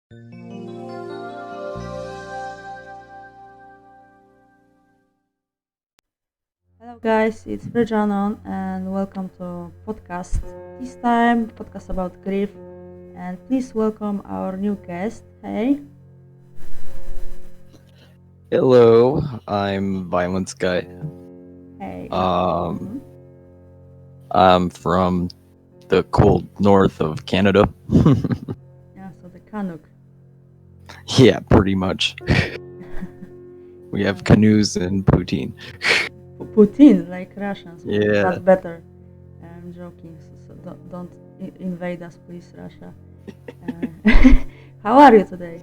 Hello guys, it's Virjanon and welcome to podcast. This time podcast about grief, and please welcome our new guest. Hey. Hello, I'm Violenceguy. Hey. I'm from the cold north of Canada. Yeah, so the Canuck. Yeah, pretty much. We have canoes and poutine. Putin, like Russians, Yeah. but better. I'm joking, so don't invade us, please, Russia. How are you today?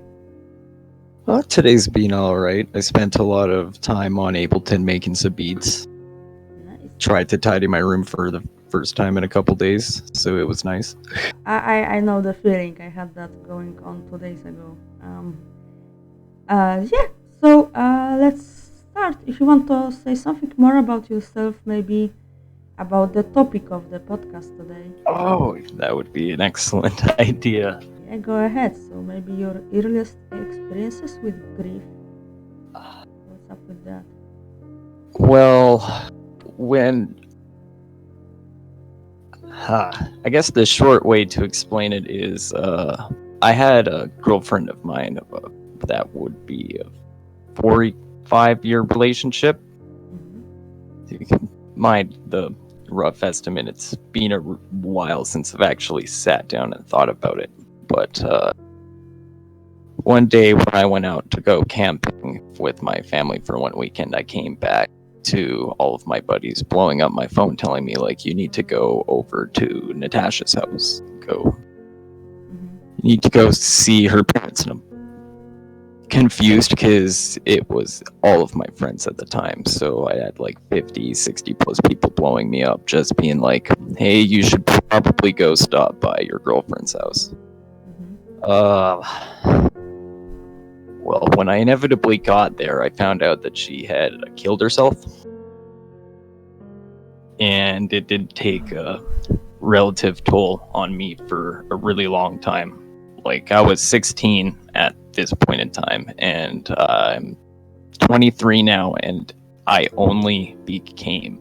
Well, today's been alright. I spent a lot of time on Ableton making some beats. Nice. Tried to tidy my room for the first time in a couple days, so it was nice. I know the feeling. I had that going on 2 days ago. Yeah. So let's start. If you want to say something more about yourself, maybe about the topic of the podcast today. Oh, that would be an excellent idea. Yeah, go ahead. So maybe your earliest experiences with grief. What's up with that? Well, I guess the short way to explain it is I had a girlfriend of mine that would be a 45-year relationship. Mm-hmm. You can mind the rough estimate. It's been a while since I've actually sat down and thought about it. But one day when I went out to go camping with my family for one weekend, I came back to all of my buddies blowing up my phone telling me, like, you need to go over to Natasha's house. You need to go see her parents. And I'm confused because it was all of my friends at the time. So I had like 50, 60 plus people blowing me up, just being like, hey, you should probably go stop by your girlfriend's house. Well, when I inevitably got there, I found out that she had killed herself. And it did take a relative toll on me for a really long time. Like, I was 16 at this point in time, and I'm 23 now, and I only became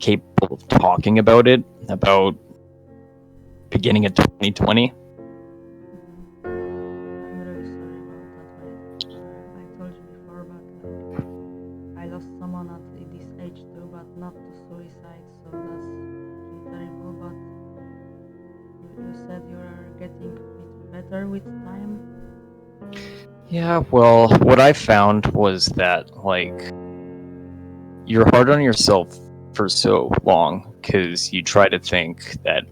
capable of talking about it about beginning of 2020. I'm really sorry about that. I told you before, but like, I lost someone at this age too, but not to suicide, so that's terrible. But you said you are getting a bit better with time. Yeah, well, what I found was that, like, you're hard on yourself for so long because you try to think that,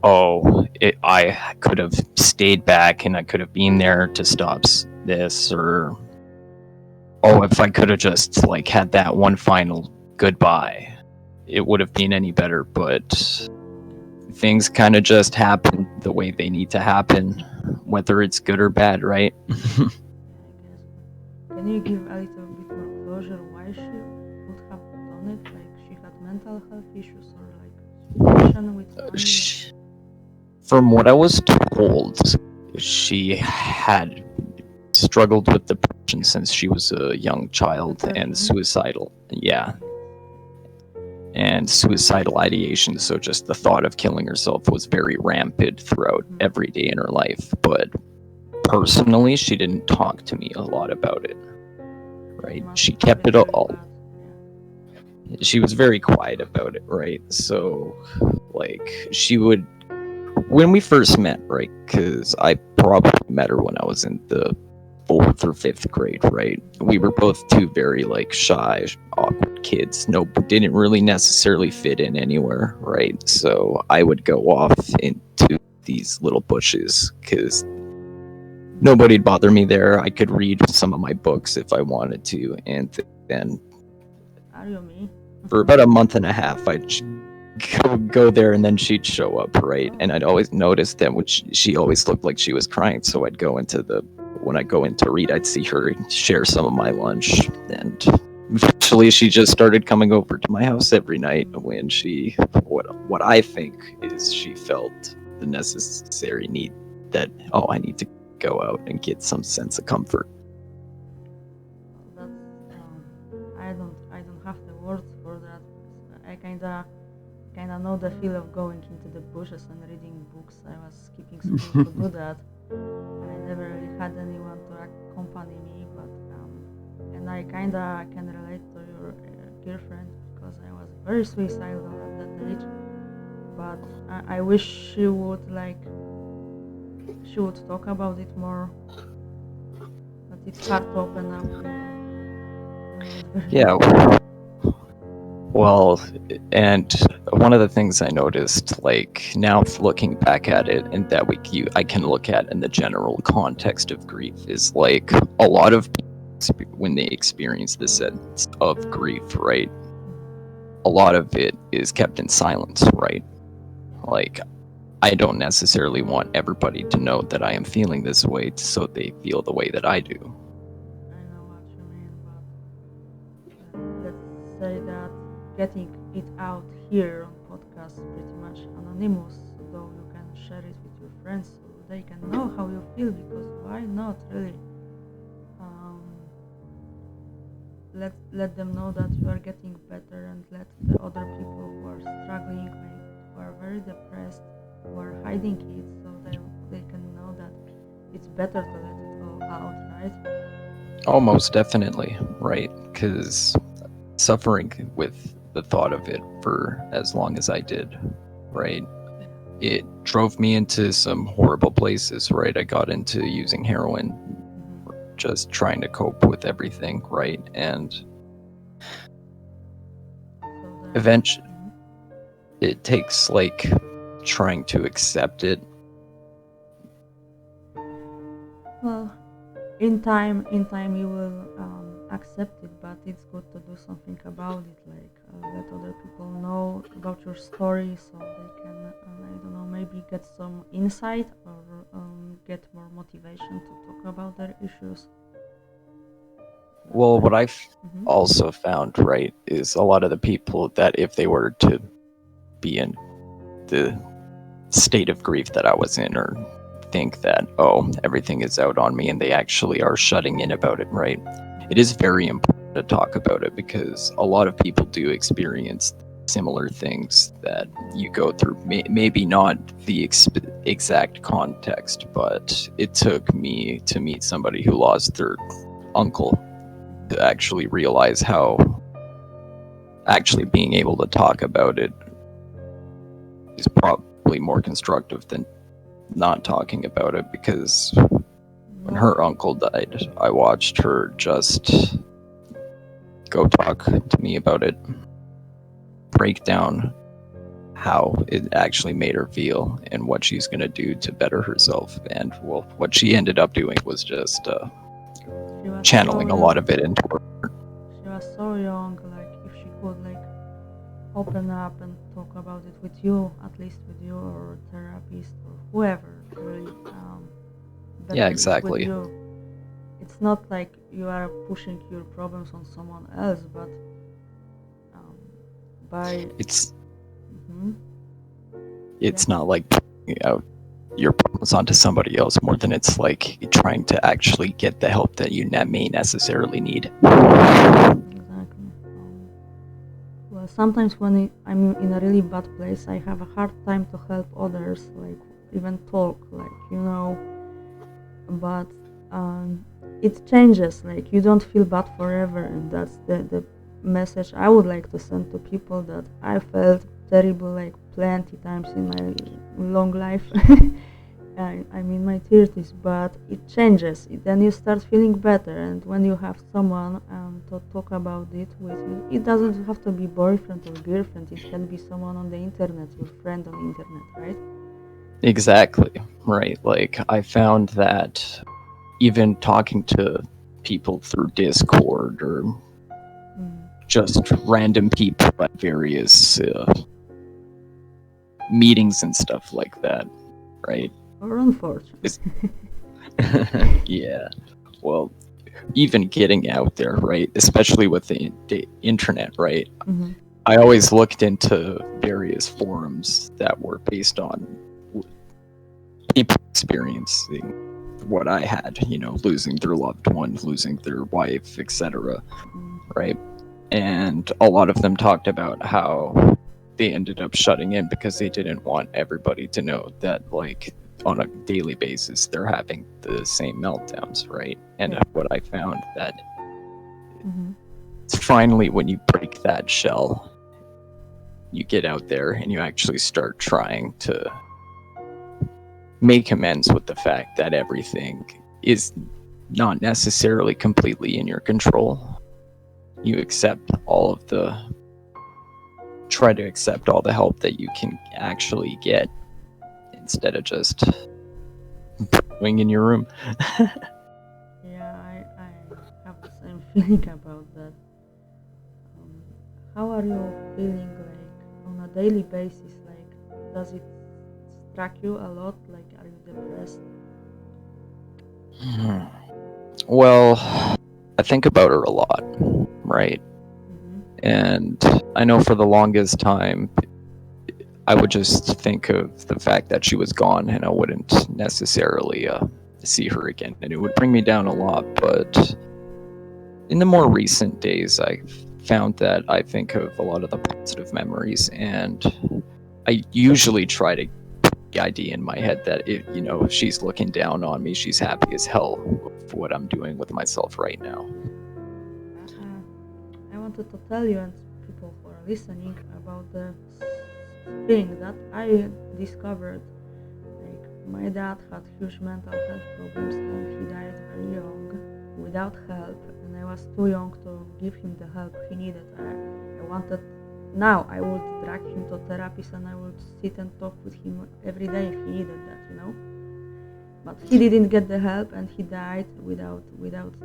I could have stayed back and I could have been there to stop this, or if I could have just like had that one final goodbye, it would have been any better. But things kind of just happen the way they need to happen, whether it's good or bad, right? Yeah, I guess. Can you give a little bit more closure why she would have done it? Like she had mental health issues or like situation with family? From what I was told, she had struggled with depression since she was a young child and suicidal. Yeah. And suicidal ideation, so just the thought of killing herself was very rampant throughout every day in her life. But personally, she didn't talk to me a lot about it, right? She kept it all. She was very quiet about it, right? So, like, she would, when we first met, right? Because I probably met her when I was in the 4th or 5th grade, right? We were both two very like shy, awkward kids. Didn't really necessarily fit in anywhere, right? So I would go off into these little bushes because nobody'd bother me there. I could read some of my books if I wanted to, and then for about a month and a half, I'd go there, and then she'd show up, right? And I'd always notice that she always looked like she was crying, so I'd go into when I go in to read, I'd see her share some of my lunch, and eventually she just started coming over to my house every night when what I think is she felt the necessary need that, I need to go out and get some sense of comfort. That's I don't have the words for that. I kinda know the feel of going into the bushes and reading books. I was skipping school to do that. I never really had anyone to accompany me, but and I kinda can relate to your girlfriend because I was very suicidal at that age. But I wish she would talk about it more. But it's hard to open up, it's very Yeah, difficult. well, and one of the things I noticed, like now looking back at it, and that I can look at in the general context of grief, is like a lot of people, when they experience this sense of grief, right? A lot of it is kept in silence, right? Like, I don't necessarily want everybody to know that I am feeling this way, so they feel the way that I do. I know what you mean, but let's say that getting it out here on podcast is pretty much anonymous, though you can share it with your friends so they can know how you feel, because why not really? Um, let them know that you are getting better, and let the other people who are struggling, who are very depressed, who are hiding it, so they can know that it's better to let it all out, right? Oh, most definitely, right? Because suffering with the thought of it for as long as I did, right? It drove me into some horrible places, right? I got into using heroin, Mm-hmm. just trying to cope with everything, right? And So then, eventually, mhm. it takes like trying to accept it. Well, in time you will accept it, but it's good to do something about it, like let other people know about your story so they can, I don't know, maybe get some insight or get more motivation to talk about their issues. Well, what I've Mm-hmm. also found, right, is a lot of the people that if they were to be in the state of grief that I was in, or think that, oh, everything is out on me, and they actually are shutting in about it, right? It is very important to talk about it, because a lot of people do experience similar things that you go through. Maybe not the exact context, but it took me to meet somebody who lost their uncle to actually realize how actually being able to talk about it is probably more constructive than not talking about it. Because when No. her uncle died, I watched her just go talk to me about it, break down how it actually made her feel and what she's going to do to better herself. And well, what she ended up doing was just She was channeling a so lot young. of it into her. She was so young. Like if she could open up and talk about it with you, at least with you or therapist or whoever, really, Yeah, better is with exactly. you. It's not like you are pushing your problems on someone else, but um, by It's mm-hmm, yeah, it's not like putting out your problems onto somebody else, more than it's like trying to actually get the help that you may necessarily need. exactly. Well, sometimes when I'm in a really bad place, I have a hard time to help others, like even talk, but um, it changes. Like you don't feel bad forever, and that's the message I would like to send to people, that I felt terrible like plenty times in my long life. I'm in my 30s, but it changes. Then you start feeling better, and when you have someone to talk about it with, it doesn't have to be boyfriend or girlfriend. It can be someone on the internet, your friend on the internet, right? Exactly, right. Like, I found that even talking to people through Discord, or Mm. just random people at various meetings and stuff like that, right? Or unfortunately. Is yeah. Well, even getting out there, right? Especially with the internet, right? Mm-hmm. I always looked into various forums that were based on people experiencing what I had, losing their loved one, losing their wife, etc. Mm. Right? And a lot of them talked about how they ended up shutting in because they didn't want everybody to know that, like, on a daily basis they're having the same meltdowns, right? And Yeah. what I found that Mm-hmm. it's finally when you break that shell, you get out there and you actually start trying to make amends with the fact that everything is not necessarily completely in your control. You try to accept all the help that you can actually get instead of just going in your room. Yeah, I have the same feeling about that. Um, how are you feeling like on a daily basis? Like, does it strike you a lot? Like, are you depressed? Well, I think about her a lot, right? Mm-hmm. And I know for the longest time, I would just think of the fact that she was gone and I wouldn't necessarily see her again. And it would bring me down a lot. But in the more recent days, I found that I think of a lot of the positive memories. And I usually try to put the idea in my head that, if she's looking down on me, she's happy as hell for what I'm doing with myself right now. I wanted to tell you and people who are listening about the thing that I discovered. Like, my dad had huge mental health problems and he died very young without help, and I was too young to give him the help he needed. I wanted, now I would drag him to therapies and I would sit and talk with him every day if he needed that. But he didn't get the help and he died without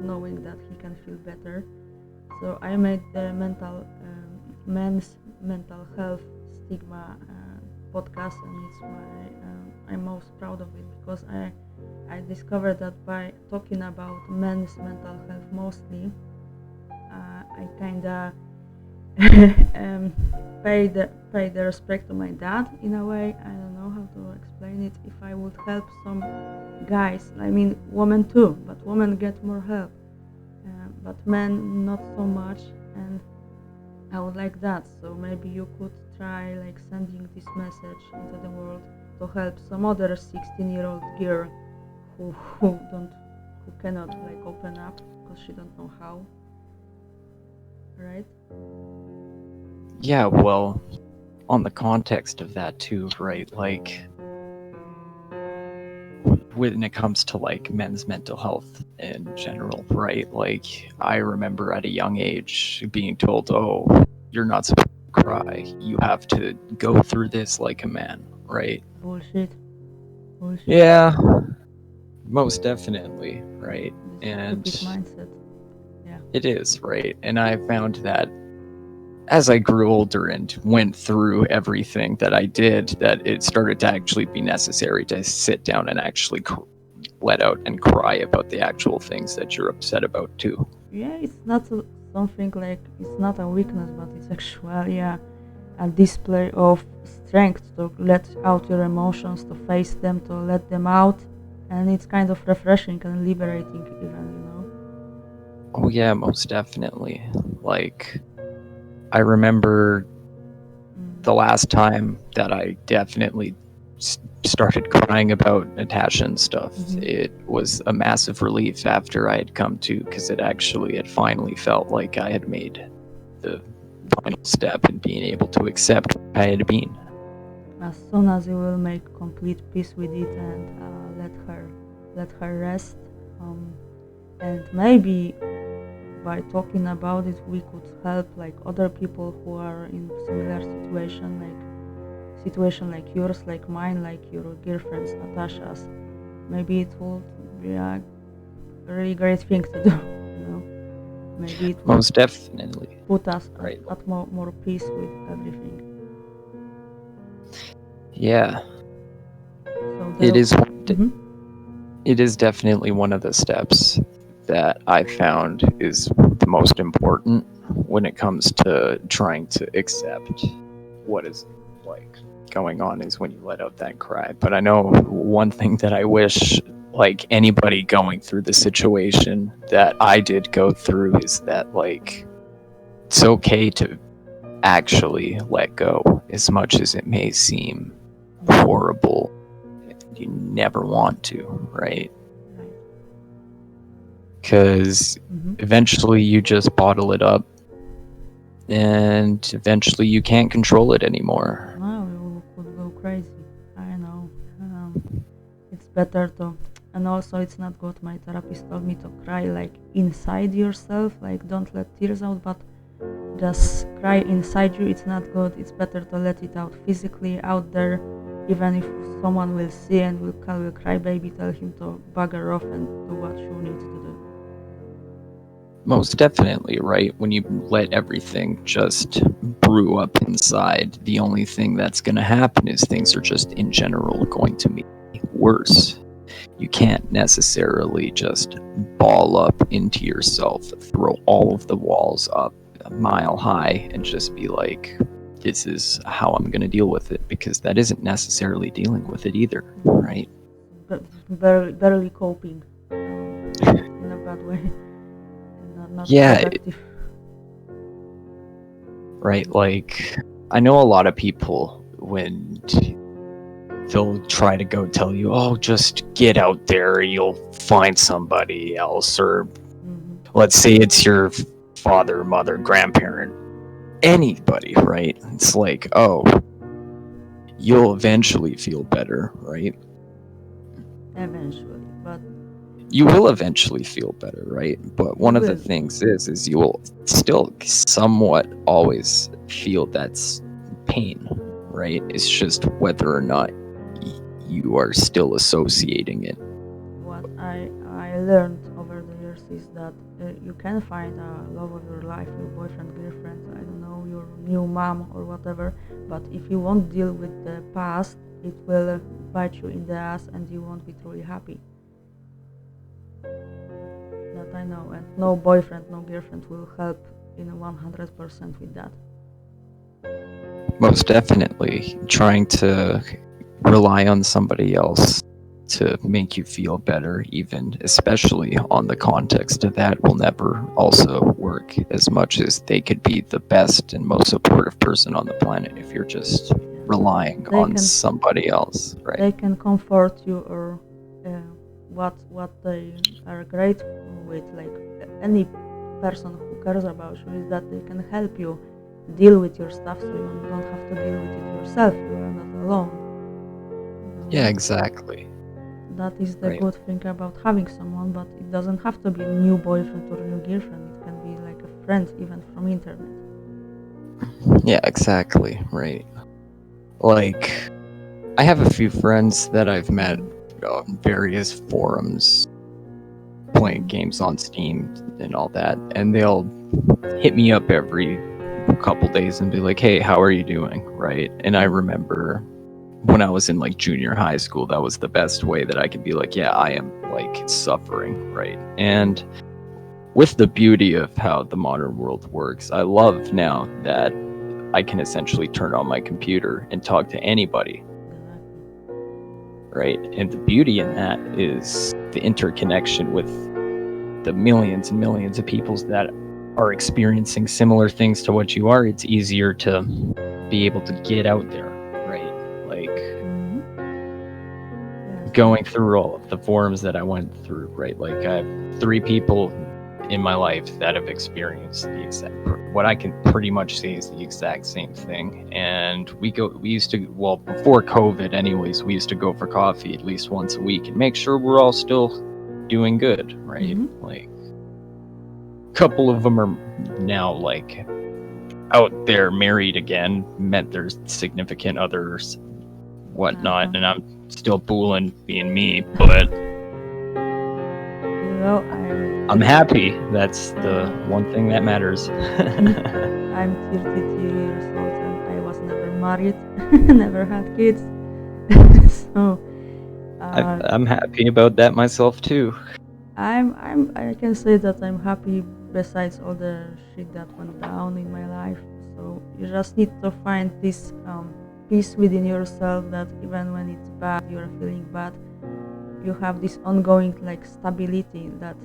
knowing that he can feel better. So I made the men's mental health stigma podcast, and it's I'm most proud of it because I discovered that by talking about men's mental health mostly, I kinda pay the respect to my dad in a way. I don't know how to explain it. If I would help some guys, I mean women too, but women get more help. But men not so much, and I would like that. So maybe you could try like sending this message into the world to help some other 16-year-old girl who cannot like open up because she don't know how, right? Yeah, well, on the context of that too, right? Like, when it comes to like men's mental health in general, right? Like, I remember at a young age being told, "Oh, you're not supposed to cry. You have to go through this like a man," right? Bullshit. Yeah, most definitely, right? This And stupid mindset. Yeah. it is, right? And I found that as I grew older and went through everything that I did, that it started to actually be necessary to sit down and actually let out and cry about the actual things that you're upset about too. Yeah, it's not something like it's not a weakness, but it's actually a display of strength to let out your emotions, to face them, to let them out, and it's kind of refreshing and liberating, even. Oh yeah, most definitely. Like, I remember the last time that I definitely started crying about Natasha and stuff. Mhm. It was a massive relief after I had come to, because it finally felt like I had made the final step in being able to accept what I had been. As soon as you will make complete peace with it and let her rest, and maybe by talking about it we could help like other people who are in similar situation like yours, like mine, like your girlfriend's Natasha's. Maybe it would be a really great thing to do. Maybe it would Most definitely. put us Right. at more peace with everything. Yeah. So It is. Mhm. It is definitely one of the steps that I found is the most important when it comes to trying to accept what is like going on, is when you let out that cry. But I know one thing that I wish like anybody going through the situation that I did go through, is that like it's okay to actually let go, as much as it may seem horrible. You never want to, right? Right. Because Mm-hmm. eventually you just bottle it up, and eventually you can't control it anymore. No, you could go crazy. I know. It's better to, and also it's not good. My therapist told me to cry like inside yourself, like don't let tears out, but just cry inside you. It's not good. It's better to let it out physically out there. Even if someone will see and will call you cry baby, tell him to bugger off and do what you need to do. Most definitely, right? When you let everything just brew up inside, the only thing that's going to happen is things are just in general going to be worse. You can't necessarily just ball up into yourself, throw all of the walls up a mile high, and just be like, this is how I'm going to deal with it, because that isn't necessarily dealing with it either, right? Barely coping in a bad way. Not Yeah, productive. right. Like, I know a lot of people, when they'll try to go tell you, oh, just get out there, you'll find somebody else, or let's say it's your father, mother, grandparent, anybody, right? It's like, oh, you'll eventually feel better, right? Eventually, but You will eventually feel better, right? But one of the will. things is you will still somewhat always feel that's pain, right? It's just whether or not you are still associating it. What I learned over the years is that you can find a love of your life, your boyfriend, girlfriend, I don't know, your new mom or whatever. But if you won't deal with the past, it will bite you in the ass, and you won't be truly happy. That I know, and no boyfriend, no girlfriend will help in 100% with that. Most definitely, trying to rely on somebody else to make you feel better, even especially on the context of that, will never also work, as much as they could be the best and most supportive person on the planet if you're just relying on somebody else, right? They can comfort you, or what they are grateful with, like any person who cares about you, is that they can help you deal with your stuff, so you don't have to deal with it yourself. You are not alone. Yeah, exactly. That is the good thing about having someone, but it doesn't have to be a new boyfriend or a new girlfriend. It can be like a friend, even from internet. Yeah, exactly, right. Like, I have a few friends that I've met on various forums, playing games on Steam and all that, and they'll hit me up every couple days and be like, hey, how are you doing, right? And I remember when I was in like junior high school, that was the best way that I could be like, yeah, I am like suffering, right? And with the beauty of how the modern world works, I love now that I can essentially turn on my computer and talk to anybody, right? And the beauty in that is the interconnection with the millions and millions of people that are experiencing similar things to what you are. It's easier to be able to get out there, right? Like going through all of the forums that I went through, right? Like I have 3 people in my life that have experienced the exact, what I can pretty much say is the exact same thing. And we used to, well, before COVID anyways, we used to go for coffee at least once a week and make sure we're all still doing good, right? Like a couple of them are now like out there married again, met their significant others, whatnot, and I'm still booling being me, but I'm happy. That's the one thing that matters. I'm 32 years old and I was never married, never had kids. So I'm happy about that myself too. I can say that I'm happy, besides all the shit that went down in my life. So you just need to find this peace within yourself, that even when it's bad, you're feeling bad, you have this ongoing like stability that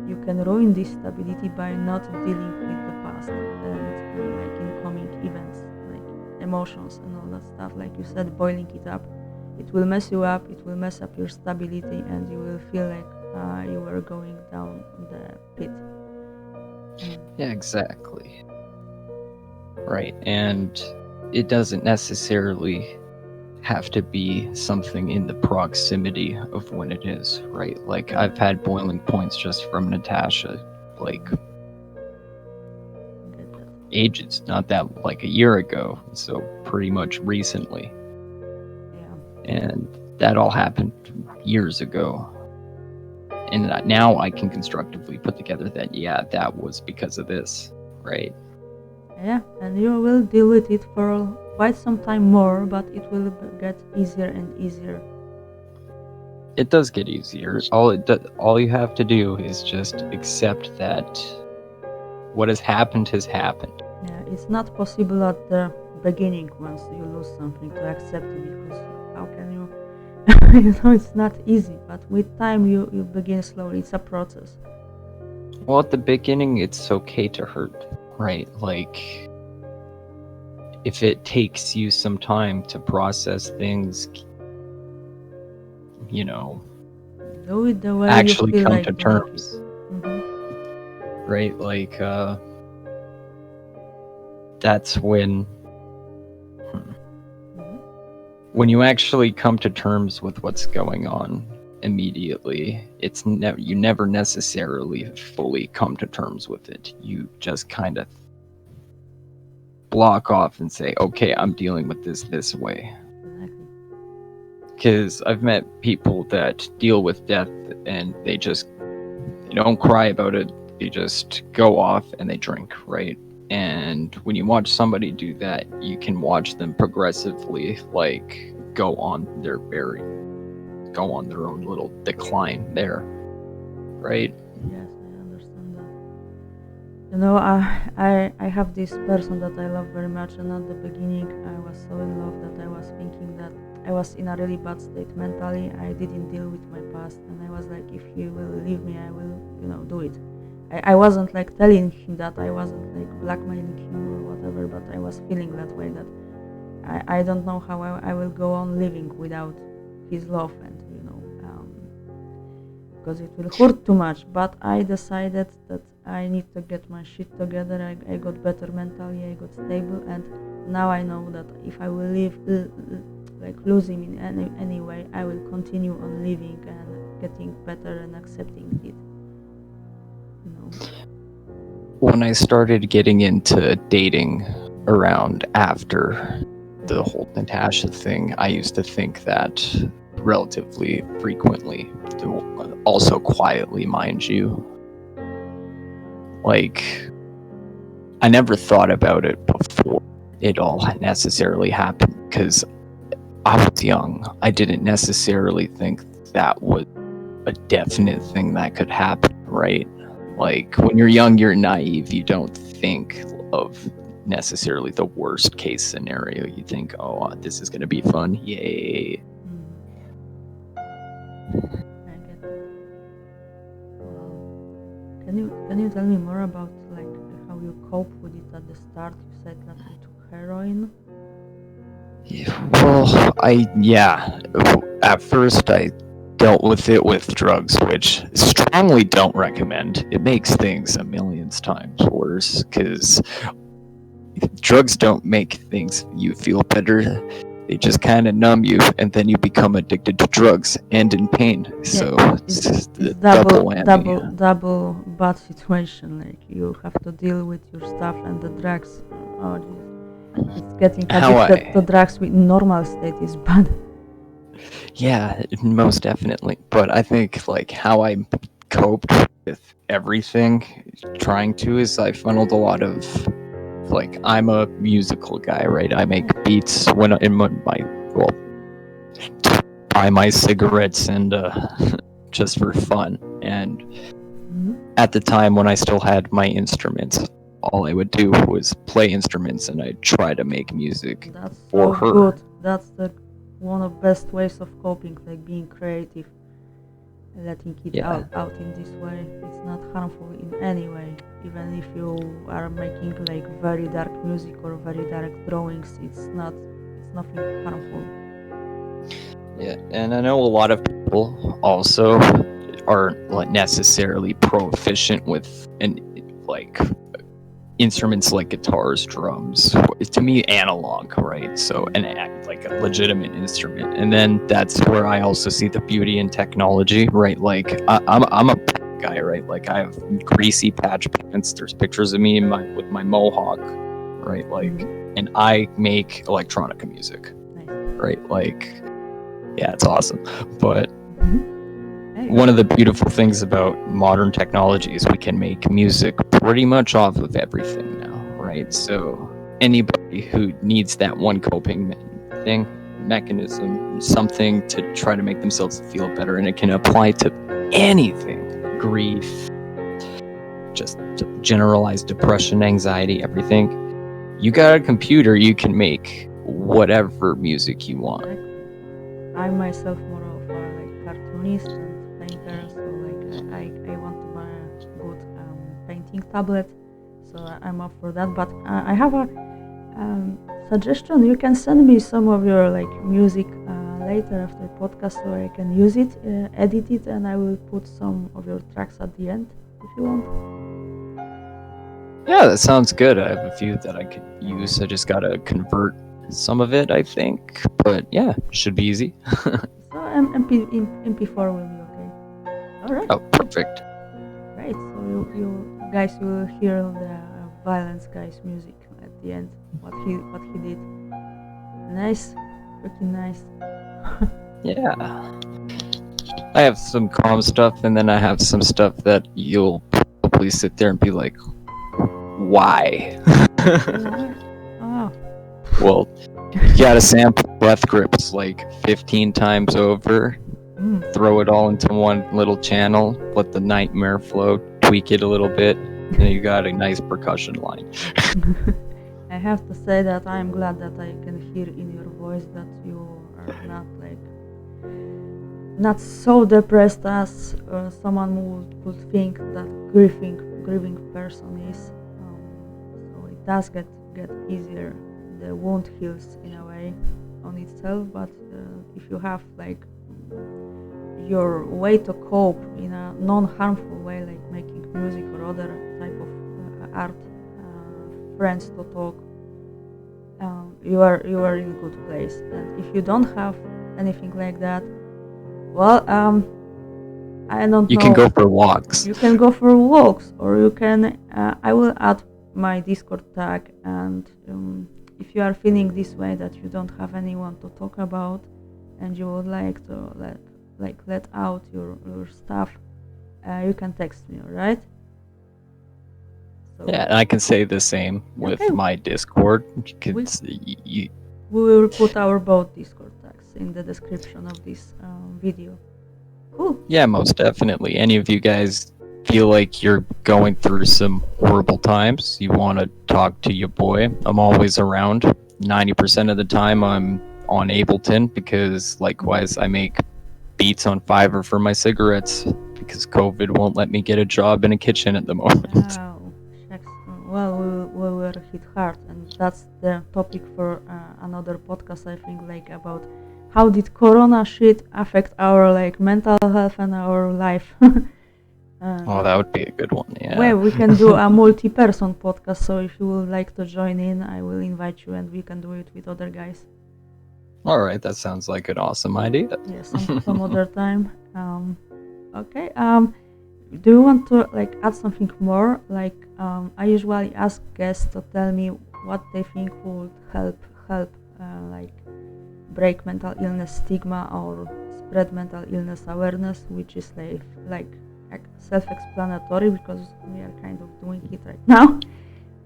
you can ruin this stability by not dealing with the past and like incoming events, like emotions and all that stuff. Like you said, boiling it up, it will mess you up, it will mess up your stability, and you will feel like you were going down the pit. Yeah, exactly. Right, and it doesn't necessarily have to be something in the proximity of when it is, right? Like, I've had boiling points just from Natasha, like, Get that. ages, not that, like, a year ago, so pretty much recently. Yeah. And that all happened years ago. And now I can constructively put together that, yeah, that was because of this, right? Yeah, and you will deal with it for quite some time more, but it will get easier and easier. It does get easier. All you have to do is just accept that what has happened has happened. Yeah, it's not possible at the beginning once you lose something to accept it, because how can you? You know, it's not easy, but with time you begin slowly. It's a process. Well, at the beginning, it's okay to hurt, right? Like, if it takes you some time to process things, you know, Do it the way actually you feel come like to doing it. terms, Mm-hmm. right? Like, that's Mm-hmm. when you actually come to terms with what's going on immediately, it's you never necessarily fully come to terms with it. You just kind of block off and say, okay, I'm dealing with this way. Exactly. Because I've met people that deal with death and they don't cry about it. They just go off and they drink, right? And when you watch somebody do that, you can watch them progressively like go on their own little decline there, right? Yes, I understand that. You know, I have this person that I love very much, and at the beginning I was so in love that I was thinking that I was in a really bad state mentally. I didn't deal with my past, and I was like, if he will leave me, I will, do it. I wasn't like telling him that, I wasn't like blackmailing him or whatever, but I was feeling that way, that I don't know how I will go on living without his love, and because it will hurt too much. But I decided that I need to get my shit together. I got better mentally, I got stable, and now I know that if I will live like losing in any way, I will continue on living and getting better and accepting it. When I started getting into dating around after the whole Natasha thing, I used to think that relatively frequently, also quietly, mind you. Like, I never thought about it before it all necessarily happened, because I was young. I didn't necessarily think that was a definite thing that could happen, right? Like, when you're young, you're naive. You don't think of necessarily the worst case scenario. You think, oh, this is going to be fun. Yay. I get that. Wow. Can you tell me more about like how you cope with it at the start? You said that you took heroin. Well, at first I dealt with it with drugs, which strongly don't recommend. It makes things a million times worse, because drugs don't make things you feel better. They just kind of numb you, and then you become addicted to drugs and in pain. So it's double whammy. Double bad situation. Like you have to deal with your stuff and the drugs. Oh, geez. It's getting addicted to drugs with normal state is bad. Yeah, most definitely. But I think like how I coped with everything, trying to, is I funneled a lot of, like, I'm a musical guy, right? I make beats when in my buy my cigarettes and just for fun. And at the time when I still had my instruments, all I would do was play instruments, and I'd try to make music That's for so her. good. That's the one of best ways of coping, like being creative, letting it Yeah. out in this way. It's not harmful in any way. Even if you are making like very dark music or very dark drawings, it's nothing harmful. Yeah, and I know a lot of people also aren't like necessarily proficient with like instruments like guitars, drums. To me, analog, right? So like a legitimate instrument, and then that's where I also see the beauty in technology, right? Like I'm a guy, right? Like I have greasy patch pants. There's pictures of me in with my mohawk, right? Like, and I make electronica music, Nice. right? Like, yeah, it's awesome. But Hey. one of the beautiful things about modern technology is we can make music pretty much off of everything now, right? So anybody who needs that one coping mechanism, something to try to make themselves feel better, and it can apply to anything: grief, just generalized depression, anxiety, everything. You got a computer, you can make whatever music you want. I myself more of a like cartoonist and painter, so like I want to buy a good painting tablet, so I'm up for that. But I have a suggestion. You can send me some of your like music later after podcast, so I can use it, edit it, and I will put some of your tracks at the end if you want. Yeah, that sounds good. I have a few that I could use. I just gotta convert some of it, I think. But yeah, should be easy. So MP4 will be okay. All right. Oh, perfect. Great. So you guys will hear the Violenceguy's music at the end. What he did. Nice, freaking nice. Yeah. I have some calm stuff, and then I have some stuff that you'll probably sit there and be like, why? Oh. Well, you gotta sample breath grips like 15 times over, throw it all into one little channel, let the nightmare flow, tweak it a little bit, and you got a nice percussion line. I have to say that I am glad that I can hear in your voice that you are not so depressed as someone would think that grieving person is. So it does get easier. The wound heals in a way on itself, but if you have like your way to cope in a non-harmful way, like making music or other type of art, friends to talk, you are in a good place. And if you don't have anything like that, well, I don't know. You can go for walks. You can go for walks, or you can. I will add my Discord tag, and if you are feeling this way that you don't have anyone to talk about, and you would like to let out your stuff, you can text me. All right? So, yeah, and I can say the same with my Discord. We will put our both Discord tags in the description of this video. Cool. Yeah, most definitely. Any of you guys feel like you're going through some horrible times, you want to talk to your boy, I'm always around. 90% of the time I'm on Ableton, because likewise I make beats on Fiverr for my cigarettes, because COVID won't let me get a job in a kitchen at the moment. Wow. Well, we were hit hard, and that's the topic for another podcast, I think, like about how did Corona shit affect our like mental health and our life. Oh, that would be a good one. Yeah. Well, we can do a multi-person podcast, so if you would like to join in, I will invite you, and we can do it with other guys. All right, that sounds like an awesome idea. Yeah, some other time. Okay. Do you want to like add something more? Like I usually ask guests to tell me what they think would help like break mental illness stigma or spread mental illness awareness, which is like self-explanatory because we are kind of doing it right now.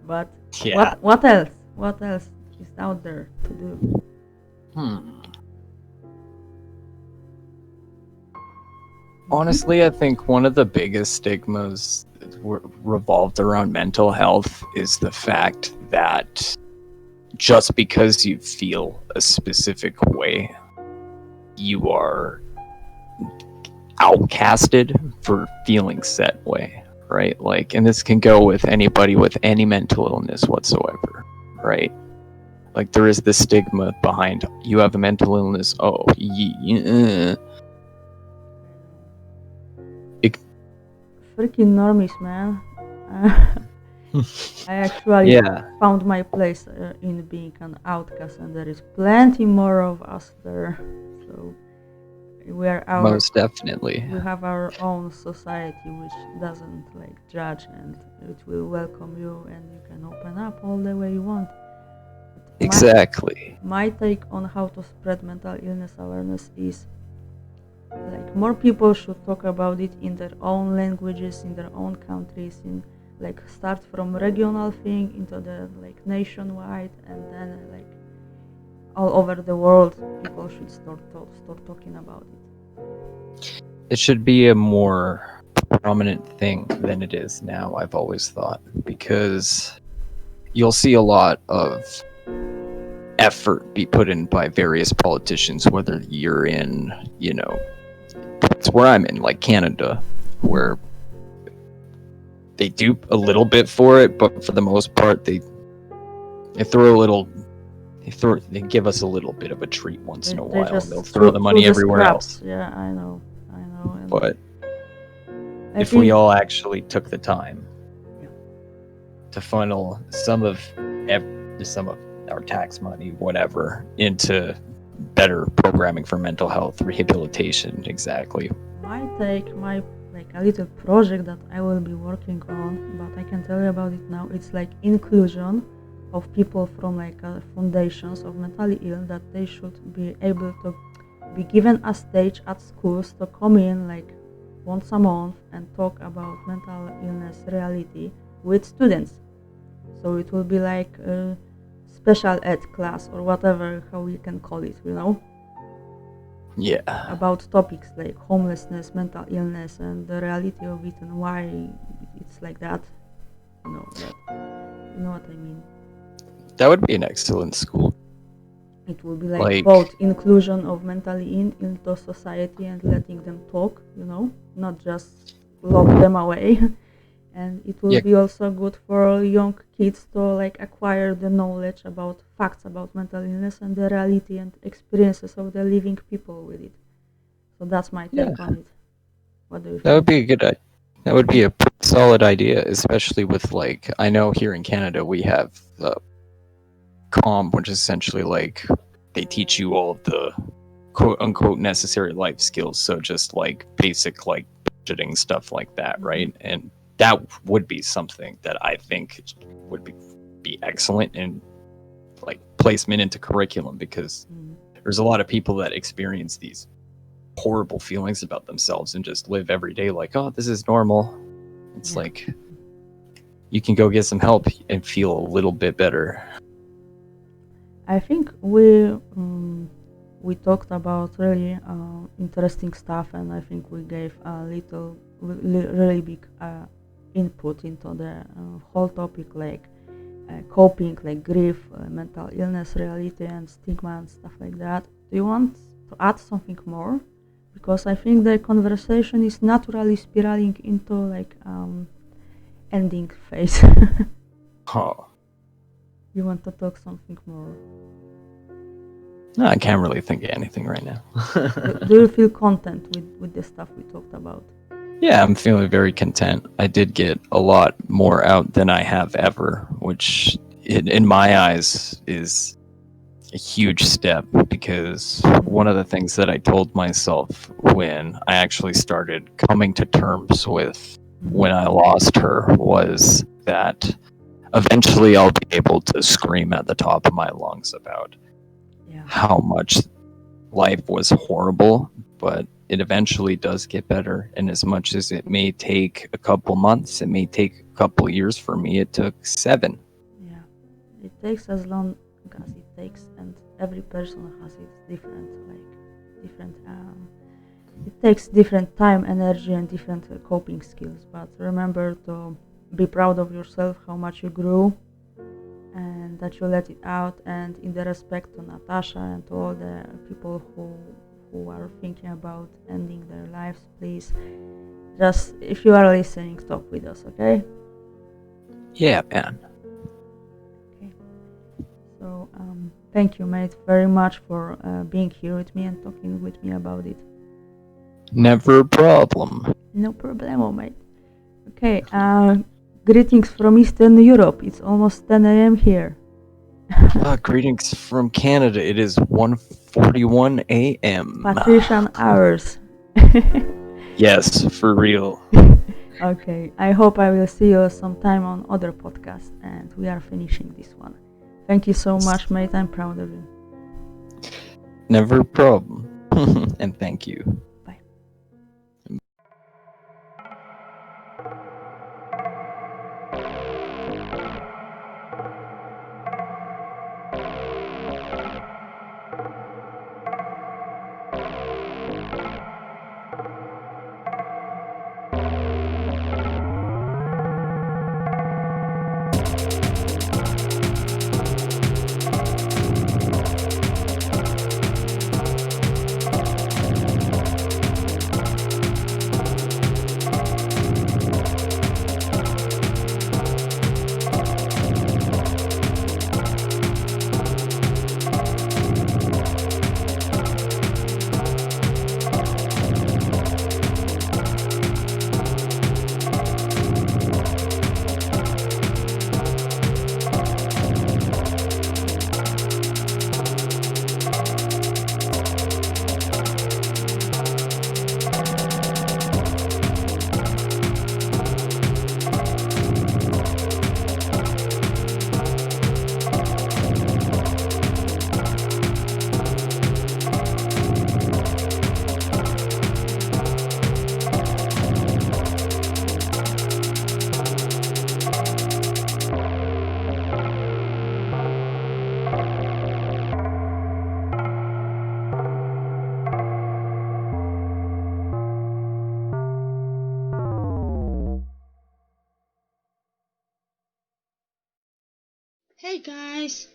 But yeah. What else? What else is out there to do? Honestly, I think one of the biggest stigmas revolved around mental health is the fact that just because you feel a specific way you are outcasted for feeling that way, right? Like, and this can go with anybody with any mental illness whatsoever, right? Like, there is this stigma behind you have a mental illness. Oh, Freaking normies, man. I actually yeah, found my place in being an outcast, and there is plenty more of us there. So we are most definitely. we have our own society which doesn't like judge, and it will welcome you, and you can open up all the way you want. Exactly. My take on how to spread mental illness awareness is like more people should talk about it in their own languages, in their own countries, in like start from regional thing into the like nationwide, and then like all over the world people should start talking about it. It should be a more prominent thing than it is now, I've always thought, because you'll see a lot of effort be put in by various politicians, whether you're in, it's where I'm in, like Canada, where they do a little bit for it, but for the most part, they give us a little bit of a treat once in a while, and they'll throw the money everywhere else. Yeah, I know. But if we all actually took the time to funnel some of our tax money, whatever, into better programming for mental health rehabilitation, exactly. My like a little project that I will be working on, but I can tell you about it now. It's like inclusion of people from like foundations of mentally ill, that they should be able to be given a stage at schools to come in like once a month and talk about mental illness reality with students. So it will be like a special ed class or whatever, how we can call it, Yeah. about topics like homelessness, mental illness, and the reality of it, and why it's like that. You know what I mean. That would be an excellent school. It will be like both inclusion of mentally into society and letting them talk, not just lock them away. And it will be also good for young kids to like acquire the knowledge about facts about mental illness and the reality and experiences of the living people with it. So that's my take on it. What do you think? That would be a good idea. That would be a solid idea, especially with like, I know here in Canada we have COM, which is essentially like they teach you all of the quote unquote necessary life skills. So just like basic like budgeting, stuff like that, right? And that would be something that I think would be excellent in like placement into curriculum, because there's a lot of people that experience these horrible feelings about themselves and just live every day like, oh, this is normal. It's like you can go get some help and feel a little bit better. I think we talked about really interesting stuff, and I think we gave a really big input into the whole topic, like coping, like grief, mental illness reality, and stigma and stuff like that. Do you want to add something more? Because I think the conversation is naturally spiraling into like ending phase. You want to talk something more? No, I can't really think of anything right now. Do you feel content with the stuff we talked about? Yeah, I'm feeling very content. I did get a lot more out than I have ever, which in my eyes is a huge step, because one of the things that I told myself when I actually started coming to terms with when I lost her was that eventually I'll be able to scream at the top of my lungs about how much life was horrible, but it eventually does get better. And as much as it may take a couple months, it may take a couple years, for me it took 7. Yeah, it takes as long as it takes, and every person has its different it takes different time, energy, and different coping skills. But remember to be proud of yourself, how much you grew, and that you let it out. And in the respect to Natasha and to all the people who who are thinking about ending their lives, please, just if you are listening, talk with us, okay? Yeah, man. Okay. So, thank you, mate, very much for being here with me and talking with me about it. Never a problem. No problemo, mate. Okay, greetings from Eastern Europe. It's almost 10 a.m. here. Greetings from Canada. It is 1:41 a.m. Patrician hours. Yes, for real. Okay, I hope I will see you sometime on other podcasts, and we are finishing this one. Thank you so much, mate. I'm proud of you. Never a problem. And thank you. Bye. Hey guys!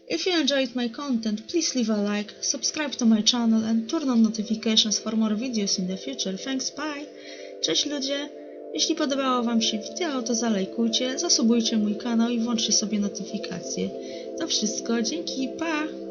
If you enjoyed my content, please leave a like, subscribe to my channel and turn on notifications for more videos in the future. Thanks, bye! Cześć ludzie! Jeśli podobało wam się wideo, to zalajkujcie, zasubujcie mój kanał i włączcie sobie notyfikacje. To wszystko, dzięki, pa!